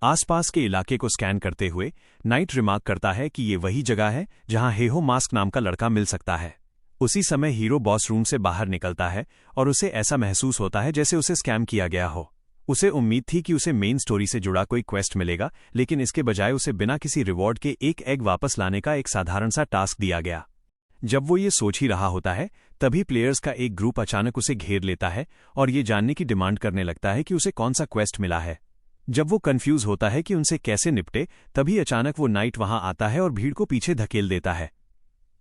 आसपास के इलाके को स्कैन करते हुए नाइट रिमार्क करता है कि ये वही जगह है जहां हेहो मास्क नाम का लड़का मिल सकता है। उसी समय हीरो बॉस रूम से बाहर निकलता है और उसे ऐसा महसूस होता है जैसे उसे स्कैम किया गया हो। उसे उम्मीद थी कि उसे मेन स्टोरी से जुड़ा कोई क्वेस्ट मिलेगा, लेकिन इसके बजाय उसे बिना किसी रिवॉर्ड के एक एग वापस लाने का एक साधारण सा टास्क दिया गया। जब वो ये सोच ही रहा होता है, तभी प्लेयर्स का एक ग्रुप अचानक उसे घेर लेता है और ये जानने की डिमांड करने लगता है कि उसे कौन सा क्वेस्ट मिला है। जब वो कंफ्यूज होता है कि उनसे कैसे निपटे, तभी अचानक वो नाइट वहां आता है और भीड़ को पीछे धकेल देता है।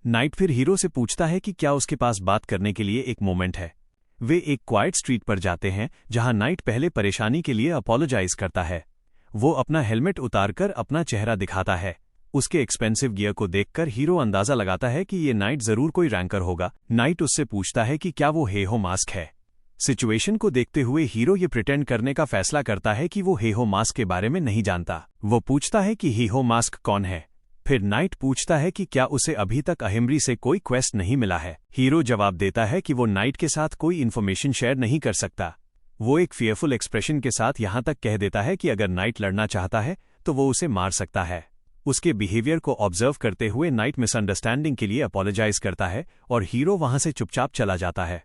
नाइट फिर हीरो से पूछता है कि क्या उसके पास बात करने के लिए एक मोमेंट है। वे एक क्वाइट स्ट्रीट पर जाते हैं जहां नाइट पहले परेशानी के लिए अपोलोजाइज करता है। वो अपना हेलमेट उतारकर अपना चेहरा दिखाता है। उसके एक्सपेंसिव गियर को देखकर हीरो अंदाजा लगाता है कि ये नाइट जरूर कोई रैंकर होगा। नाइट उससे पूछता है कि क्या वो हेहो मास्क है। सिचुएशन को देखते हुए हीरो ये प्रिटेंड करने का फैसला करता है कि वो हेहो मास्क के बारे में नहीं जानता। वो पूछता है कि हेहो मास्क कौन है। फिर नाइट पूछता है कि क्या उसे अभी तक अहिमरी से कोई क्वेस्ट नहीं मिला है। हीरो जवाब देता है कि वो नाइट के साथ कोई इन्फॉर्मेशन शेयर नहीं कर सकता। वो एक फियरफुल एक्सप्रेशन के साथ यहां तक कह देता है कि अगर नाइट लड़ना चाहता है तो वो उसे मार सकता है। उसके बिहेवियर को ऑब्जर्व करते हुए नाइट मिसअंडरस्टैंडिंग के लिए अपोलोजाइज करता है और हीरो वहां से चुपचाप चला जाता है।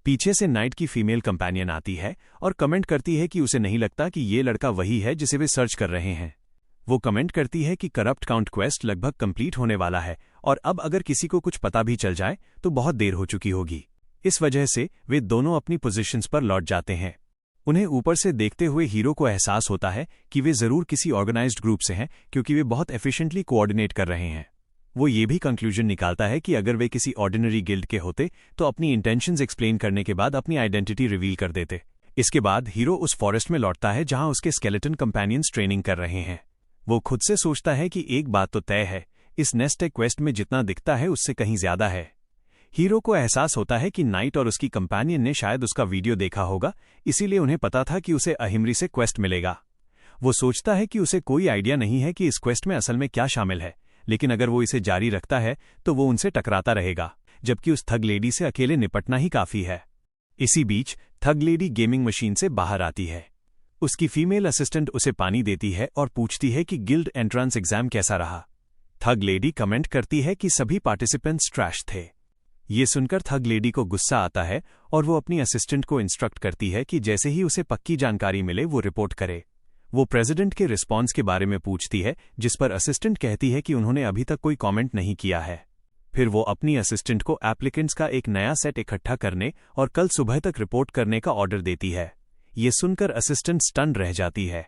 पीछे से नाइट की फीमेल कंपेनियन आती है और कमेंट करती है कि उसे नहीं लगता कि ये लड़का वही है जिसे वे सर्च कर रहे हैं। वो कमेंट करती है कि करप्ट काउंट क्वेस्ट लगभग कंप्लीट होने वाला है और अब अगर किसी को कुछ पता भी चल जाए तो बहुत देर हो चुकी होगी। इस वजह से वे दोनों अपनी पोजीशंस पर लौट जाते हैं। उन्हें ऊपर से देखते हुए हीरो को एहसास होता है कि वे जरूर किसी ऑर्गेनाइज्ड ग्रुप से हैं, क्योंकि वे बहुत एफिशिएंटली कोऑर्डिनेट कर रहे हैं। वो ये भी कंक्लूजन निकालता है कि अगर वे किसी ऑर्डिनरी गिल्ड के होते तो अपनी इंटेंशंस एक्सप्लेन करने के बाद अपनी आइडेंटिटी रिवील कर देते। इसके बाद हीरो उस फॉरेस्ट में लौटता है जहां उसके स्केलेटन कंपेनियंस ट्रेनिंग कर रहे हैं। वो खुद से सोचता है कि एक बात तो तय है, इस नेस्टेक क्वेस्ट में जितना दिखता है उससे कहीं ज्यादा है। हीरो को एहसास होता है कि नाइट और उसकी कंपेनियन ने शायद उसका वीडियो देखा होगा, इसीलिए उन्हें पता था कि उसे अहिमरी से क्वेस्ट मिलेगा। वो सोचता है कि उसे कोई आइडिया नहीं है कि इस क्वेस्ट में असल में क्या शामिल है, लेकिन अगर वो इसे जारी रखता है तो वो उनसे टकराता रहेगा, जबकि उस थग लेडी से अकेले निपटना ही काफी है। इसी बीच थग लेडी गेमिंग मशीन से बाहर आती है। उसकी फीमेल असिस्टेंट उसे पानी देती है और पूछती है कि गिल्ड एंट्रेंस एग्जाम कैसा रहा। थग लेडी कमेंट करती है कि सभी पार्टिसिपेंट्स ट्रैश थे। ये सुनकर थग लेडी को गुस्सा आता है और वो अपनी असिस्टेंट को इंस्ट्रक्ट करती है कि जैसे ही उसे पक्की जानकारी मिले वो रिपोर्ट करे। वो प्रेसिडेंट के रिस्पॉन्स के बारे में पूछती है, जिस पर असिस्टेंट कहती है कि उन्होंने अभी तक कोई कमेंट नहीं किया है। फिर वो अपनी असिस्टेंट को एप्लीकेंट्स का एक नया सेट इकट्ठा करने और कल सुबह तक रिपोर्ट करने का ऑर्डर देती है। ये सुनकर असिस्टेंट स्टन रह जाती है।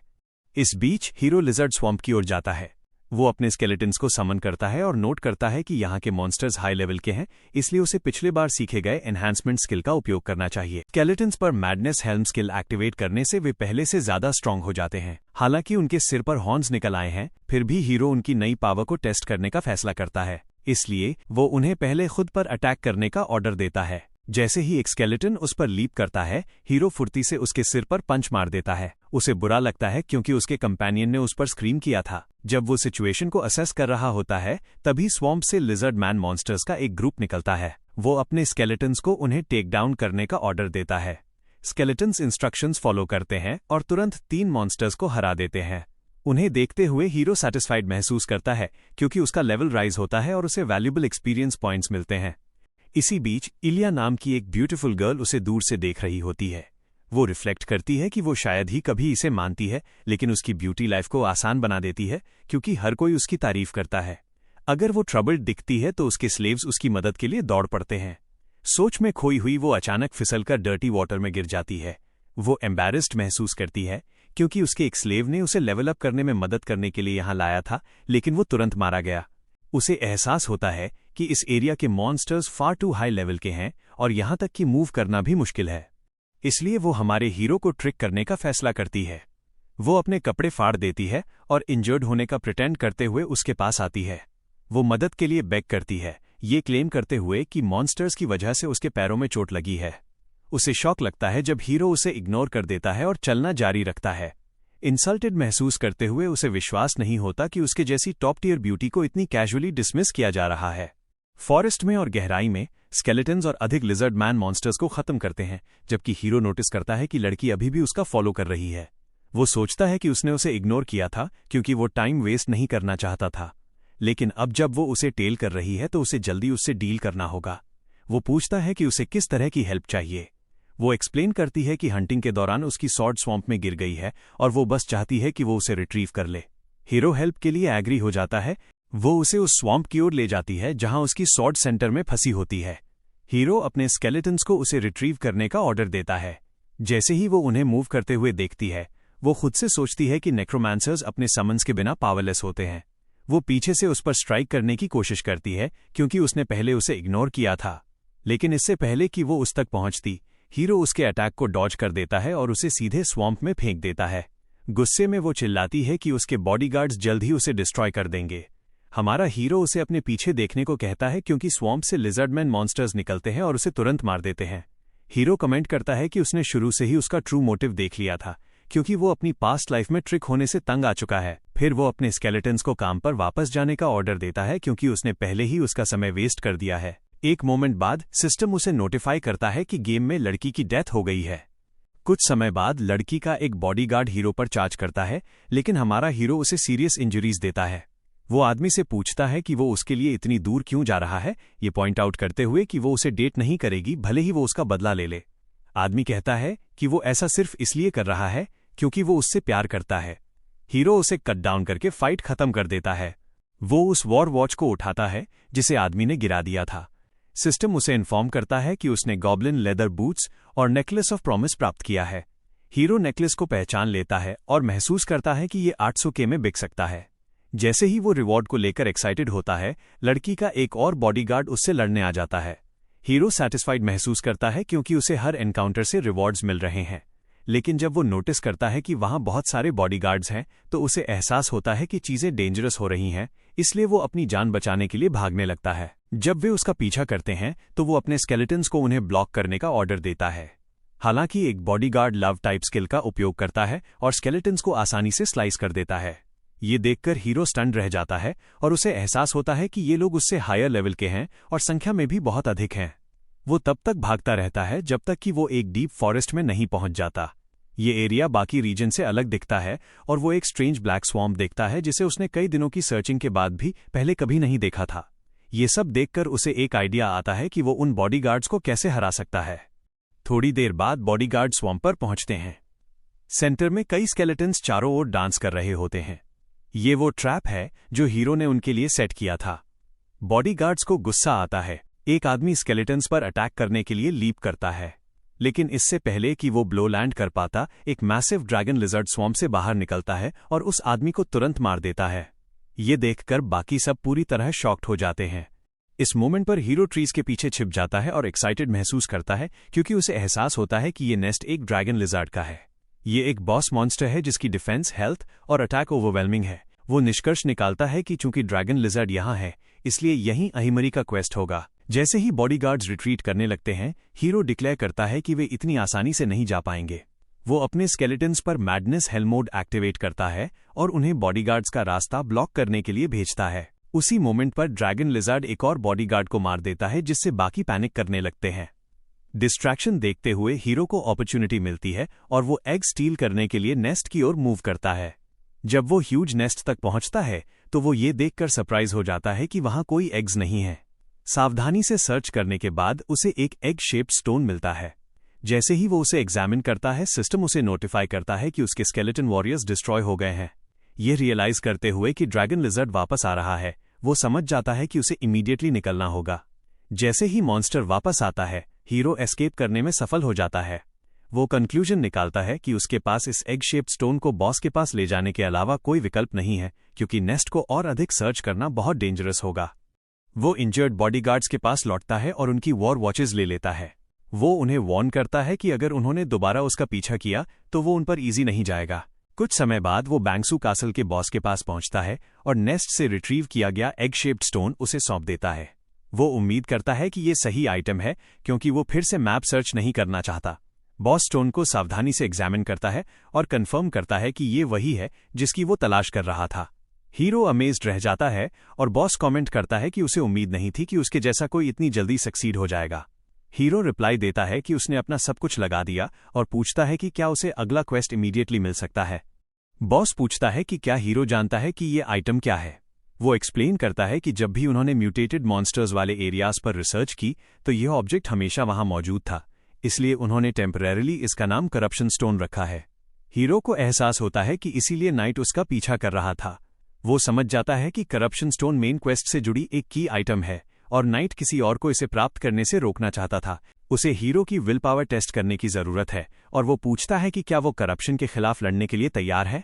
इस बीच हीरो लिजर्ड स्वैम्प की ओर जाता है। वो अपने स्केलेटन्स को समन करता है और नोट करता है कि यहाँ के मॉन्स्टर्स हाई लेवल के हैं, इसलिए उसे पिछले बार सीखे गए एनहांसमेंट स्किल का उपयोग करना चाहिए। स्केलेटन्स पर मैडनेस हेल्म स्किल एक्टिवेट करने से वे पहले से ज्यादा स्ट्रांग हो जाते हैं। हालांकि उनके सिर पर हॉर्न्स निकल आए हैं, फिर भी हीरो उनकी नई पावर को टेस्ट करने का फैसला करता है, इसलिए वो उन्हें पहले खुद पर अटैक करने का ऑर्डर देता है। जैसे ही एक स्केलेटन उस पर लीप करता है, हीरो फुर्ती से उसके सिर पर पंच मार देता है। उसे बुरा लगता है क्योंकि उसके कंपेनियन ने उस पर स्क्रीम किया था। जब वो सिचुएशन को असेस कर रहा होता है, तभी स्वैम्प से लिजर्ड मैन मॉन्स्टर्स का एक ग्रुप निकलता है। वो अपने स्केलेटन्स को उन्हें टेक डाउन करने का ऑर्डर देता है। स्केलेटन्स इंस्ट्रक्शंस फॉलो करते हैं और तुरंत 3 मॉन्स्टर्स को हरा देते हैं। उन्हें देखते हुए हीरो सैटिस्फाइड महसूस करता है, क्योंकि उसका लेवल राइज होता है और उसे वैल्यूएबल एक्सपीरियंस पॉइंट्स मिलते हैं। इसी बीच इलिया नाम की एक ब्यूटीफुल गर्ल उसे दूर से देख रही होती है। वो रिफ्लेक्ट करती है कि वो शायद ही कभी इसे मानती है, लेकिन उसकी ब्यूटी लाइफ को आसान बना देती है, क्योंकि हर कोई उसकी तारीफ करता है। अगर वो ट्रबल्ड दिखती है तो उसके स्लेव्स उसकी मदद के लिए दौड़ पड़ते हैं। सोच में खोई हुई वो अचानक फिसलकर डर्टी वाटर में गिर जाती है। वो एम्बैरेस्ड महसूस करती है, क्योंकि उसके एक स्लेव ने उसे लेवल अप करने में मदद करने के लिए यहाँ लाया था, लेकिन वो तुरंत मारा गया। उसे एहसास होता है कि इस एरिया के monsters far too high level के हैं और यहां तक कि मूव करना भी मुश्किल है। इसलिए वो हमारे हीरो को ट्रिक करने का फैसला करती है। वो अपने कपड़े फाड़ देती है और इंजर्ड होने का प्रिटेंड करते हुए उसके पास आती है। वो मदद के लिए बेग करती है, ये क्लेम करते हुए कि मॉन्स्टर्स की वजह से उसके पैरों में चोट लगी है। उसे शॉक लगता है जब हीरो उसे इग्नोर कर देता है और चलना जारी रखता है। इंसल्टेड महसूस करते हुए उसे विश्वास नहीं होता कि उसके जैसी टॉप टियर ब्यूटी को इतनी कैजुअली डिसमिस किया जा रहा है। फॉरेस्ट में और गहराई में स्केलेटन्स और अधिक लिजर्ड मैन मॉन्स्टर्स को खत्म करते हैं, जबकि हीरो नोटिस करता है कि लड़की अभी भी उसका फॉलो कर रही है। वो सोचता है कि उसने उसे इग्नोर किया था क्योंकि वो टाइम वेस्ट नहीं करना चाहता था, लेकिन अब जब वो उसे टेल कर रही है तो उसे जल्दी उससे डील करना होगा। वो पूछता है कि उसे किस तरह की हेल्प चाहिए। वो एक्सप्लेन करती है कि हंटिंग के दौरान उसकी सॉर्ड स्वैम्प में गिर गई है और वो बस चाहती है कि वो उसे रिट्रीव कर ले। हीरो हेल्प के लिए एग्री हो जाता है। वो उसे उस स्वैम्प की ओर ले जाती है जहां उसकी सॉर्ड सेंटर में फंसी होती है। हीरो अपने स्केलेटन्स को उसे रिट्रीव करने का ऑर्डर देता है। जैसे ही वो उन्हें मूव करते हुए देखती है, वो खुद से सोचती है कि नेक्रोमांसर्स अपने समन्स के बिना पावरलेस होते हैं। वो पीछे से उस पर स्ट्राइक करने की कोशिश करती है क्योंकि उसने पहले उसे इग्नोर किया था, लेकिन इससे पहले कि वो उस तक पहुंचती, हीरो उसके अटैक को डॉज कर देता है और उसे सीधे स्वैम्प में फेंक देता है। गुस्से में वो चिल्लाती है कि उसके बॉडीगार्ड्स जल्द ही उसे डिस्ट्रॉय कर देंगे। हमारा हीरो उसे अपने पीछे देखने को कहता है क्योंकि स्वैम्प से लिजर्डमैन मॉन्स्टर्स निकलते हैं और उसे तुरंत मार देते हैं। हीरो कमेंट करता है कि उसने शुरू से ही उसका ट्रू मोटिव देख लिया था क्योंकि वो अपनी पास्ट लाइफ में ट्रिक होने से तंग आ चुका है। फिर वो अपने स्केलेटन्स को काम पर वापस जाने का ऑर्डर देता है क्योंकि उसने पहले ही उसका समय वेस्ट कर दिया है। एक मोमेंट बाद सिस्टम उसे नोटिफाई करता है कि गेम में लड़की की डेथ हो गई है। कुछ समय बाद लड़की का एक बॉडीगार्ड हीरो पर चार्ज करता है, लेकिन हमारा हीरो उसे सीरियस इंजरीज देता है। वो आदमी से पूछता है कि वो उसके लिए इतनी दूर क्यों जा रहा है, ये पॉइंट आउट करते हुए कि वो उसे डेट नहीं करेगी भले ही वो उसका बदला ले ले। आदमी कहता है कि वो ऐसा सिर्फ इसलिए कर रहा है क्योंकि वो उससे प्यार करता है। हीरो उसे कट डाउन करके फाइट खत्म कर देता है। वो उस वॉर वॉच को उठाता है जिसे आदमी ने गिरा दिया था। सिस्टम उसे इन्फॉर्म करता है कि उसने गॉब्लिन लेदर बूट्स और नेकलेस ऑफ प्रॉमिस प्राप्त किया है। हीरो नेकलेस को पहचान लेता है और महसूस करता है कि ये 800K में बिक सकता है। जैसे ही वो रिवॉर्ड को लेकर एक्साइटेड होता है, लड़की का एक और बॉडीगार्ड उससे लड़ने आ जाता है। हीरो सैटिस्फाइड महसूस करता है क्योंकि उसे हर एनकाउंटर से रिवॉर्ड्स मिल रहे हैं, लेकिन जब वो नोटिस करता है कि वहां बहुत सारे बॉडीगार्ड्स हैं तो उसे एहसास होता है कि चीजें डेंजरस हो रही हैं, इसलिए वो अपनी जान बचाने के लिए भागने लगता है। जब वे उसका पीछा करते हैं तो वो अपने स्केलेटन्स को उन्हें ब्लॉक करने का ऑर्डर देता है। हालांकि एक बॉडीगार्ड लव टाइप स्किल का उपयोग करता है और स्केलेटन्स को आसानी से स्लाइस कर देता है। ये देखकर हीरो स्टन्ड रह जाता है और उसे एहसास होता है कि ये लोग उससे हायर लेवल के हैं और संख्या में भी बहुत अधिक हैं। वो तब तक भागता रहता है जब तक कि वो एक डीप फॉरेस्ट में नहीं पहुंच जाता। ये एरिया बाकी रीजन से अलग दिखता है और वो एक स्ट्रेंज ब्लैक स्वैम्प देखता है जिसे उसने कई दिनों की सर्चिंग के बाद भी पहले कभी नहीं देखा था। ये सब देखकर उसे एक आइडिया आता है कि वो उन बॉडीगार्ड्स को कैसे हरा सकता है। थोड़ी देर बाद बॉडीगार्ड स्वैम्प पर पहुंचते हैं। सेंटर में कई स्केलेटन्स चारों ओर डांस कर रहे होते हैं। ये वो ट्रैप है जो हीरो ने उनके लिए सेट किया था। बॉडीगार्ड्स को गुस्सा आता है। एक आदमी स्केलेटन्स पर अटैक करने के लिए लीप करता है, लेकिन इससे पहले कि वो ब्लो लैंड कर पाता, एक मैसिव ड्रैगन लिजर्ड स्वैम्प से बाहर निकलता है और उस आदमी को तुरंत मार देता है। ये देखकर बाकी सब पूरी तरह शॉक्ड हो जाते हैं। इस मोमेंट पर हीरो ट्रीज के पीछे छिप जाता है और एक्साइटेड महसूस करता है क्योंकि उसे एहसास होता है कि ये नेस्ट एक ड्रैगन लिजर्ड का है। ये एक बॉस मॉन्स्टर है जिसकी डिफेंस, हेल्थ और अटैक ओवरवेलमिंग है। वो निष्कर्ष निकालता है कि चूंकि ड्रैगन लिजर्ड यहाँ है, इसलिए यहीं अहिमरी का क्वेस्ट होगा। जैसे ही बॉडीगार्ड्स रिट्रीट करने लगते हैं, हीरो डिक्लेयर करता है कि वे इतनी आसानी से नहीं जा पाएंगे। वो अपने स्केलेटन्स पर मैडनेस हेल मोड एक्टिवेट करता है और उन्हें बॉडीगार्ड्स का रास्ता ब्लॉक करने के लिए भेजता है। उसी मोमेंट पर ड्रैगन लिजर्ड एक और बॉडीगार्ड को मार देता है, जिससे बाकी पैनिक करने लगते हैं। डिस्ट्रैक्शन देखते हुए हीरो को अपॉर्चुनिटी मिलती है और वो एग स्टील करने के लिए नेस्ट की ओर मूव करता है। जब वो ह्यूज नेस्ट तक पहुंचता है तो वो ये देखकर सरप्राइज हो जाता है कि वहां कोई एग्स नहीं है। सावधानी से सर्च करने के बाद उसे एक एग शेप्ड स्टोन मिलता है। जैसे ही वो उसे एग्जामिन करता है, सिस्टम उसे नोटिफाई करता है कि उसके स्केलेटन वॉरियर्स डिस्ट्रॉय हो गए हैं। ये रियलाइज करते हुए कि ड्रैगन लिजर्ड वापस आ रहा है, वो समझ जाता है कि उसे इमीडिएटली निकलना होगा। जैसे ही मॉन्स्टर वापस आता है, हीरो एस्केप करने में सफल हो जाता है। वो कंक्लूजन निकालता है कि उसके पास इस एग शेप्ड स्टोन को बॉस के पास ले जाने के अलावा कोई विकल्प नहीं है, क्योंकि नेस्ट को और अधिक सर्च करना बहुत डेंजरस होगा। वो इंजर्ड बॉडीगार्ड्स के पास लौटता है और उनकी वॉर वॉचेज ले लेता है। वो उन्हें वार्न करता है कि अगर उन्होंने दोबारा उसका पीछा किया तो वो उन पर इजी नहीं जाएगा। कुछ समय बाद वो बैंगसू कासल के बॉस के पास पहुंचता है और नेस्ट से रिट्रीव किया गया एग शेप्ड स्टोन उसे सौंप देता है। वो उम्मीद करता है कि ये सही आइटम है, क्योंकि वो फिर से मैप सर्च नहीं करना चाहता। बॉस स्टोन को सावधानी से एग्जामिन करता है और कंफर्म करता है कि ये वही है जिसकी वो तलाश कर रहा था। हीरो अमेज्ड रह जाता है और बॉस कमेंट करता है कि उसे उम्मीद नहीं थी कि उसके जैसा कोई इतनी जल्दी सक्सीड हो जाएगा। हीरो रिप्लाई देता है कि उसने अपना सब कुछ लगा दिया और पूछता है कि क्या उसे अगला क्वेस्ट इमीडिएटली मिल सकता है। बॉस पूछता है कि क्या हीरो जानता है कि ये आइटम क्या है। वो एक्सप्लेन करता है कि जब भी उन्होंने म्यूटेटेड मॉन्स्टर्स वाले एरियाज पर रिसर्च की तो यह ऑब्जेक्ट हमेशा वहां मौजूद था, इसलिए उन्होंने टेम्परेरली इसका नाम करप्शन स्टोन रखा है। हीरो को एहसास होता है कि इसीलिए नाइट उसका पीछा कर रहा था। वो समझ जाता है कि करप्शन स्टोन मेन क्वेस्ट से जुड़ी एक की आइटम है और नाइट किसी और को इसे प्राप्त करने से रोकना चाहता था। उसे हीरो की विल पावर टेस्ट करने की जरूरत है और वो पूछता है कि क्या वो करप्शन के खिलाफ लड़ने के लिए तैयार है।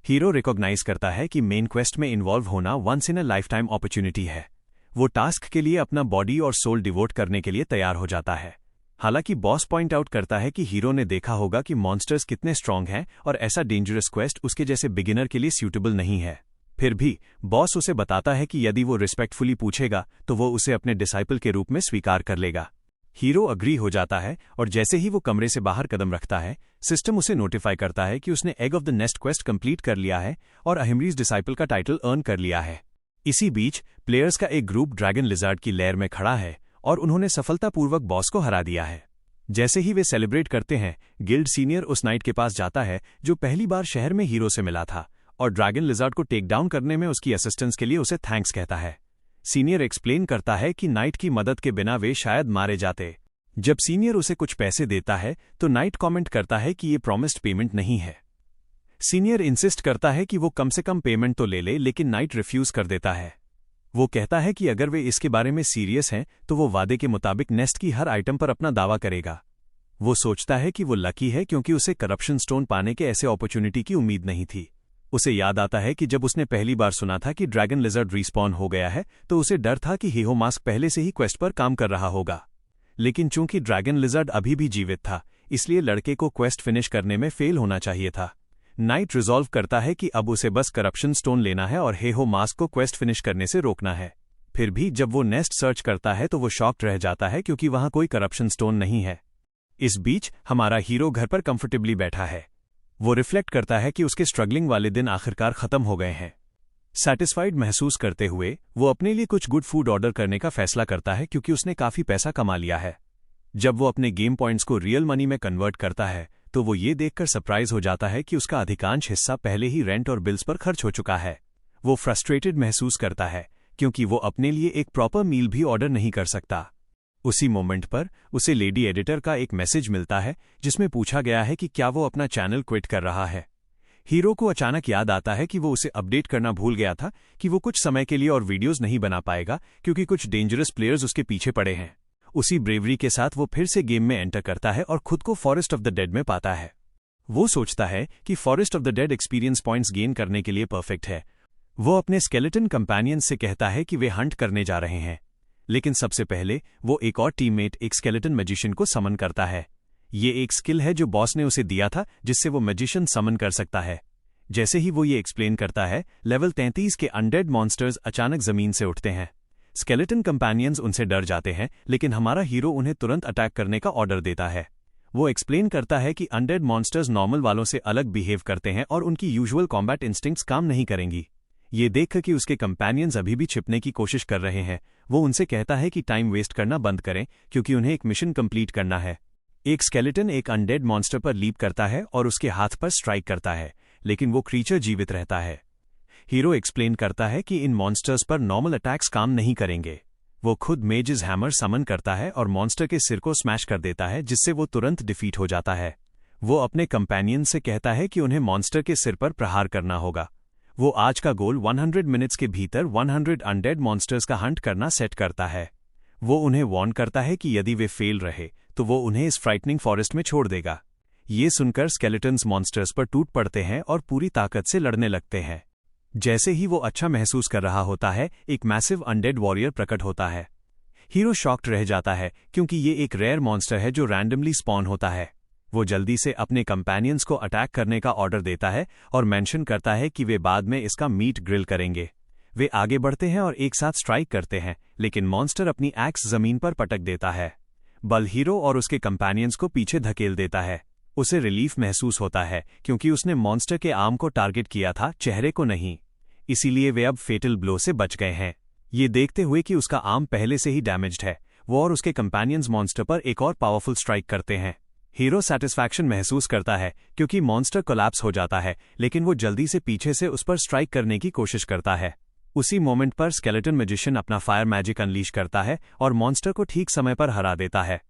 हीरो रिकॉग्नाइज करता है कि मेन क्वेस्ट में इन्वॉल्व होना once in a lifetime opportunity है। वो टास्क के लिए अपना बॉडी और सोल डिवोट करने के लिए तैयार हो जाता है। हालांकि बॉस पॉइंट आउट करता है कि हीरो ने देखा होगा कि मॉन्स्टर्स कितने स्ट्रांग हैं और ऐसा डेंजरस क्वेस्ट उसके जैसे बिगिनर के लिए सूटेबल नहीं है। फिर भी बॉस उसे बताता है कि यदि वो रिस्पेक्टफुली पूछेगा तो वो उसे अपने डिसाइपल के रूप में स्वीकार कर लेगा। हीरो अग्री हो जाता है और जैसे ही वो कमरे से बाहर कदम रखता है, सिस्टम उसे नोटिफाई करता है कि उसने egg of the nest quest complete कर लिया है और अहिमरीज डिसाइपल का टाइटल अर्न कर लिया है। इसी बीच प्लेयर्स का एक ग्रुप ड्रैगन लिजर्ड की लेयर में खड़ा है और उन्होंने सफलतापूर्वक बॉस को हरा दिया है। जैसे ही वे सेलिब्रेट करते हैं, गिल्ड सीनियर उस नाइट के पास जाता है जो पहली बार शहर में हीरो से मिला था और ड्रैगन लिजर्ड को टेक डाउन करने में उसकी असिस्टेंस के लिए उसे थैंक्स कहता है। सीनियर एक्सप्लेन करता है कि नाइट की मदद के बिना वे शायद मारे जाते। जब सीनियर उसे कुछ पैसे देता है तो नाइट कमेंट करता है कि ये प्रॉमिस्ड पेमेंट नहीं है। सीनियर इंसिस्ट करता है कि वो कम से कम पेमेंट तो ले ले, लेकिन नाइट रिफ्यूज कर देता है। वो कहता है कि अगर वे इसके बारे में सीरियस हैं तो वो वादे के मुताबिक नेस्ट की हर आइटम पर अपना दावा करेगा। वो सोचता है कि वो लकी है क्योंकि उसे करप्शन स्टोन पाने के ऐसे अपॉर्चुनिटी की उम्मीद नहीं थी। उसे याद आता है कि जब उसने पहली बार सुना था कि ड्रैगन लिजर्ड रिस्पॉन हो गया है तो उसे डर था कि हीरो मास्क पहले से ही क्वेस्ट पर काम कर रहा होगा। लेकिन चूंकि ड्रैगन लिजर्ड अभी भी जीवित था, इसलिए लड़के को क्वेस्ट फिनिश करने में फेल होना चाहिए था। नाइट रिजॉल्व करता है कि अब उसे बस करप्शन स्टोन लेना है और हेहो मास्क को क्वेस्ट फिनिश करने से रोकना है। फिर भी जब वो नेस्ट सर्च करता है तो वो शॉक्ड रह जाता है क्योंकि वहां कोई करप्शन स्टोन नहीं है। इस बीच हमारा हीरो घर पर कंफर्टेबली बैठा है। वो रिफ्लेक्ट करता है कि उसके स्ट्रगलिंग वाले दिन आखिरकार खत्म हो गए हैं। सैटिस्फाइड महसूस करते हुए वो अपने लिए कुछ गुड फूड ऑर्डर करने का फैसला करता है क्योंकि उसने काफी पैसा कमा लिया है। जब वो अपने गेम पॉइंट्स को रियल मनी में कन्वर्ट करता है तो वो ये देखकर सरप्राइज हो जाता है कि उसका अधिकांश हिस्सा पहले ही रेंट और बिल्स पर खर्च हो चुका है। वो फ्रस्ट्रेटेड महसूस करता है क्योंकि वो अपने लिए एक प्रॉपर मील भी ऑर्डर नहीं कर सकता। उसी मोमेंट पर उसे लेडी एडिटर का एक मैसेज मिलता है जिसमें पूछा गया है कि क्या वो अपना चैनल क्विट कर रहा है। हीरो को अचानक याद आता है कि वो उसे अपडेट करना भूल गया था कि वो कुछ समय के लिए और वीडियोस नहीं बना पाएगा क्योंकि कुछ डेंजरस प्लेयर्स उसके पीछे पड़े हैं। उसी ब्रेवरी के साथ वो फिर से गेम में एंटर करता है और खुद को फॉरेस्ट ऑफ द डेड में पाता है। वो सोचता है कि forest of the dead experience points gain करने के लिए परफेक्ट है। वो अपने स्केलेटन कंपेनियंस से कहता है कि वे हंट करने जा रहे हैं, लेकिन सबसे पहले वो एक और टीममेट एक स्केलेटन मैजिशियन को समन करता है। ये एक स्किल है जो बॉस ने उसे दिया था जिससे वो मैजिशियन समन कर सकता है। जैसे ही वो ये एक्सप्लेन करता है, लेवल 33 के अनडेड मॉन्स्टर्स अचानक जमीन से उठते हैं। स्केलेटन कंपेनियंस उनसे डर जाते हैं, लेकिन हमारा हीरो उन्हें तुरंत अटैक करने का ऑर्डर देता है। वो एक्सप्लेन करता है कि अनडेड मॉन्स्टर्स नॉर्मल वालों से अलग बिहेव करते हैं और उनकी यूजुअल कॉम्बैट इंस्टिंक्ट्स काम नहीं करेंगी। ये देखकर कि उसके कंपेनियंस अभी भी छिपने की कोशिश कर रहे हैं, वो उनसे कहता है कि टाइम वेस्ट करना बंद करें क्योंकि उन्हें एक मिशन कंप्लीट करना है। एक स्केलेटन एक अनडेड मॉन्स्टर पर लीप करता है और उसके हाथ पर स्ट्राइक करता है, लेकिन वो क्रीचर जीवित रहता है। हीरो एक्सप्लेन करता है कि इन मॉन्स्टर्स पर नॉर्मल अटैक्स काम नहीं करेंगे। वो खुद मेजिस हैमर समन करता है और मॉन्स्टर के सिर को स्मैश कर देता है जिससे वो तुरंत डिफीट हो जाता है। वो अपने कंपेनियन से कहता है कि उन्हें मॉन्स्टर के सिर पर प्रहार करना होगा। वो आज का गोल 100 मिनट्स के भीतर 100 अनडेड मॉन्स्टर्स का हंट करना सेट करता है। वो उन्हें वार्न करता है कि यदि वे फेल रहे तो वो उन्हें इस फ्राइटनिंग फॉरेस्ट में छोड़ देगा। ये सुनकर स्केलेटन्स मॉन्स्टर्स पर टूट पड़ते हैं और पूरी ताकत से लड़ने लगते हैं। जैसे ही वो अच्छा महसूस कर रहा होता है, एक मैसिव अनडेड वॉरियर प्रकट होता है। हीरो शॉक्ड रह जाता है क्योंकि ये एक रेयर मॉन्स्टर है जो रैंडमली स्पॉन होता है। वो जल्दी से अपने कंपेनियंस को अटैक करने का ऑर्डर देता है और मेंशन करता है कि वे बाद में इसका मीट ग्रिल करेंगे। वे आगे बढ़ते हैं और एक साथ स्ट्राइक करते हैं, लेकिन मॉन्स्टर अपनी एक्स जमीन पर पटक देता है। बल हीरो और उसके कंपेनियंस को पीछे धकेल देता है। उसे रिलीफ महसूस होता है क्योंकि उसने मॉन्स्टर के आर्म को टारगेट किया था, चेहरे को नहीं। इसीलिए वे अब फेटल ब्लो से बच गए हैं। ये देखते हुए कि उसका आर्म पहले से ही डैमेज्ड है, वो और उसके कंपेनियंस मॉन्स्टर पर एक और पावरफुल स्ट्राइक करते हैं। हीरो सैटिस्फैक्शन महसूस करता है क्योंकि मॉन्स्टर कोलैप्स हो जाता है, लेकिन वो जल्दी से पीछे से उस पर स्ट्राइक करने की कोशिश करता है। उसी मोमेंट पर स्केलेटन मैजिशियन अपना फायर मैजिक अनलीश करता है और मॉन्स्टर को ठीक समय पर हरा देता है।